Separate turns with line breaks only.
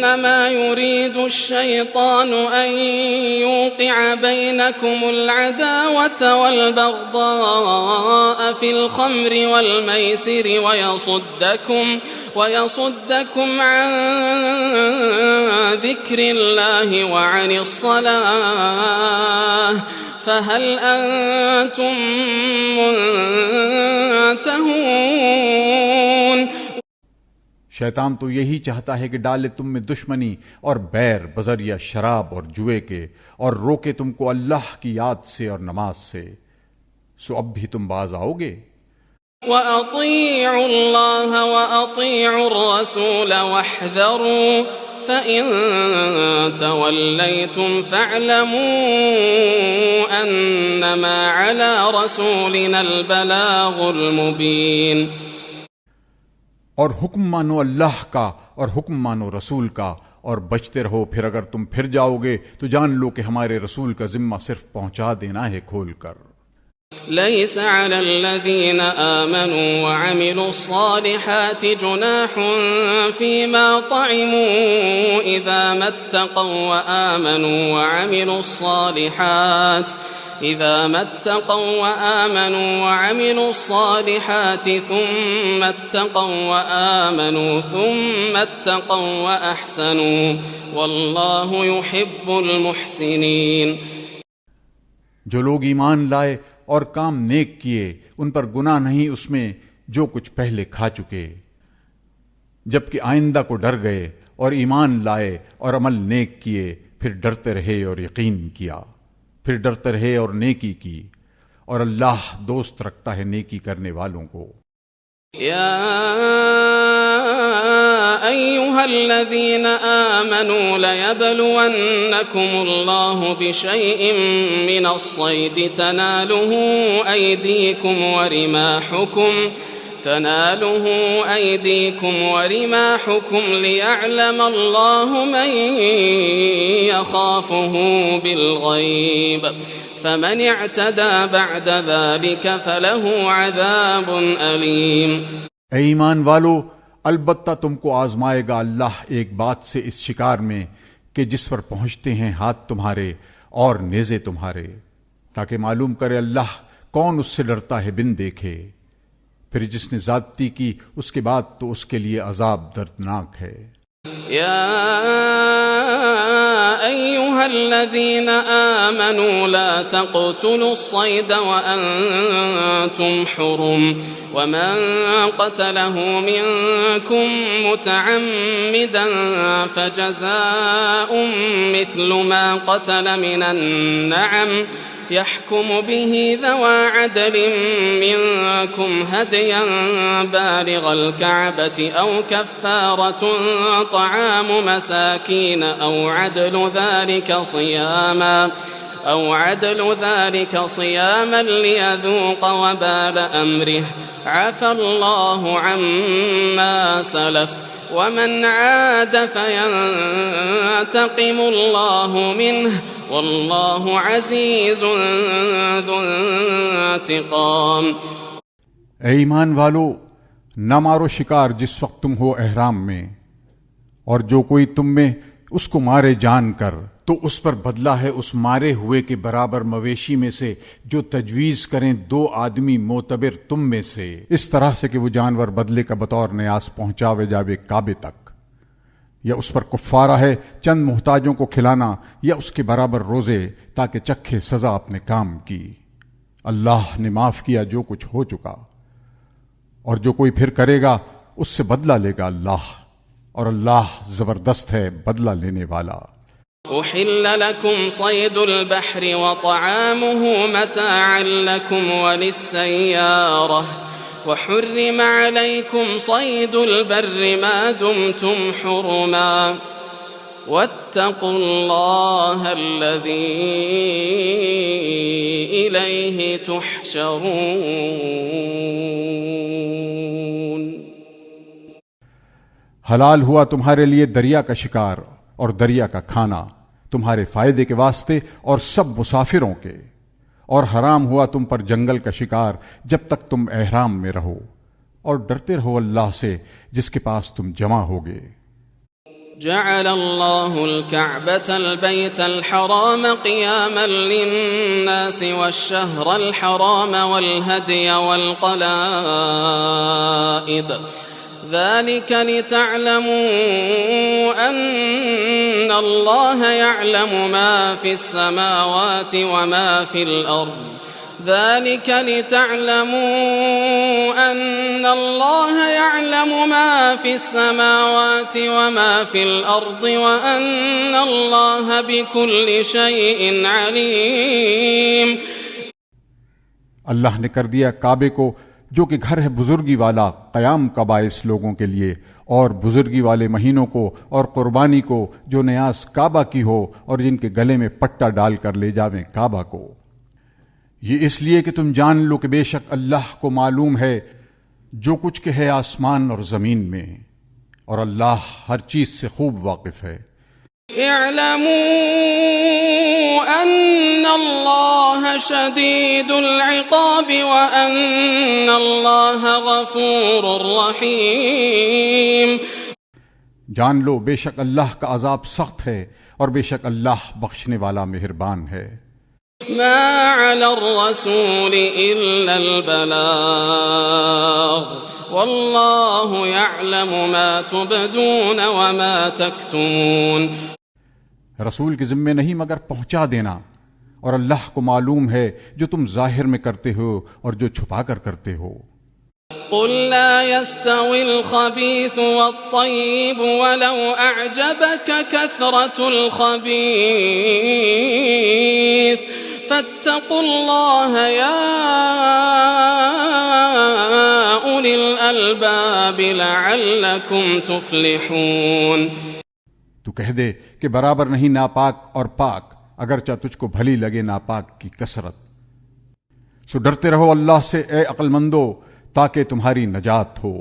إنما يريد الشيطان أن يوقع بينكم العداوة والبغضاء في الخمر والميسر ويصدكم عن ذكر الله وعن الصلاة فهل أنتم منتهون؟
شیطان تو یہی چاہتا ہے کہ ڈالے تم میں دشمنی اور بیر بذریعہ شراب اور جوے کے، اور روکے تم کو اللہ کی یاد سے اور نماز سے، سو اب بھی تم باز آؤ گے؟
وَأَطِيعُوا اللَّهَ وَأَطِيعُوا الرَّسُولَ وَاحْذَرُوا فَإِن تَوَلَّيْتُمْ فَاعْلَمُوا أَنَّمَا عَلَى رَسُولِنَا الْبَلَاغُ الْمُبِينُ۔
اور حکم مانو اللہ کا اور حکم مانو رسول کا، اور بچتے رہو، پھر اگر تم پھر جاؤ گے تو جان لو کہ ہمارے رسول کا ذمہ صرف پہنچا دینا ہے کھول کر۔
ليس على الذين آمنوا وعملوا الصالحات جناح فيما طعموا إذا ما اتقوا وعملوا الصالحات ثم اتقوا وآمنوا ثم اتقوا وأحسنوا والله يحب المحسنين۔
جو لوگ ایمان لائے اور کام نیک کیے ان پر گناہ نہیں اس میں جو کچھ پہلے کھا چکے، جبکہ آئندہ کو ڈر گئے اور ایمان لائے اور عمل نیک کیے، پھر ڈرتے رہے اور یقین کیا، پھر ڈرتے رہے اور نیکی کی، اور اللہ دوست رکھتا ہے نیکی کرنے والوں کو۔
یا أيها الذين آمنوا ليبلونكم الله بشيء من الصيد تناله أيديكم ورماحكم ليعلم الله من يخافه بالغيب فمن اعتدى بعد ذلك فله عذاب أليم۔
اے ایمان والو، البتہ تم کو آزمائے گا اللہ ایک بات سے اس شکار میں کہ جس پر پہنچتے ہیں ہاتھ تمہارے اور نیزے تمہارے، تاکہ معلوم کرے اللہ کون اس سے ڈرتا ہے بن دیکھے، پھر جس نے زیادتی کی اس کے بعد تو اس کے لیے عذاب دردناک ہے۔
یا ایھا الذین آمنوا لا تقتلوا الصید وانتم حرم ومن قتله منكم متعمدا فجزاء مثل ما قتل من النعم يحكم به ذوى عدل منكم هديا بالغ الكعبة أو كفارة طعام مساكين أو عدل ذلك صياما ليذوق وبال أمره عفى الله عما سلف ومن عاد فينتقم الله منه واللہ عزیز ذو انتقام۔
اے ایمان والو، نہ مارو شکار جس وقت تم ہو احرام میں، اور جو کوئی تم میں اس کو مارے جان کر تو اس پر بدلہ ہے اس مارے ہوئے کے برابر مویشی میں سے جو تجویز کریں دو آدمی معتبر تم میں سے، اس طرح سے کہ وہ جانور بدلے کا بطور نیاز پہنچاوے جاوے کعبے تک، یا اس پر کفارہ ہے چند محتاجوں کو کھلانا یا اس کے برابر روزے تاکہ چکھے سزا اپنے کام کی۔ اللہ نے معاف کیا جو کچھ ہو چکا، اور جو کوئی پھر کرے گا اس سے بدلہ لے گا اللہ، اور اللہ زبردست ہے بدلہ لینے والا۔
أحل لكم صيد البحر وطعامه متاعا لكم وللسيارة وحرم عليكم صيد البر ما دمتم حرما واتقوا الله الذي إليه تحشرون۔
حلال ہوا تمہارے لیے دریا کا شکار اور دریا کا کھانا تمہارے فائدے کے واسطے اور سب مسافروں کے، اور حرام ہوا تم پر جنگل کا شکار جب تک تم احرام میں رہو، اور ڈرتے رہو اللہ سے جس کے پاس تم جمع ہوگے۔
جعل الله الكعبة البيت الحرام قياما للناس والشهر الحرام والهدي والقلائد ذلك لتعلموا أن الله يعلم ما في السماوات وما في الأرض ذلك لتعلموا أن الله يعلم ما في السماوات وما في الأرض وأن الله بكل شيء عليم.
اللہ نے کر دیا کعبے کو جو کہ گھر ہے بزرگی والا قیام کا باعث لوگوں کے لیے، اور بزرگی والے مہینوں کو اور قربانی کو جو نیاز کعبہ کی ہو اور جن کے گلے میں پٹا ڈال کر لے جاویں کعبہ کو. یہ اس لیے کہ تم جان لو کہ بے شک اللہ کو معلوم ہے جو کچھ کہ ہے آسمان اور زمین میں، اور اللہ ہر چیز سے خوب واقف ہے.
اعلموا ان اللہ شدید العقاب وان اللہ غفور رحیم.
جان لو بے شک اللہ کا عذاب سخت ہے اور بے شک اللہ بخشنے والا مہربان ہے.
ما على الرسول إلا البلاغ والله يعلم ما تبدون وما تكتمون.
رسول کے ذمے نہیں مگر پہنچا دینا، اور اللہ کو معلوم ہے جو تم ظاہر میں کرتے ہو اور جو چھپا کر کرتے ہو.
قل لا يستوي الخبيث والطيب ولو أعجبك كثرة الخبيث فاتقوا الله يا أولي الألباب لعلكم تفلحون.
تو کہہ دے کہ برابر نہیں ناپاک اور پاک، اگرچہ تجھ کو بھلی لگے ناپاک کی کثرت. سو ڈرتے رہو اللہ سے اے عقل مندو تاکہ تمہاری نجات ہو.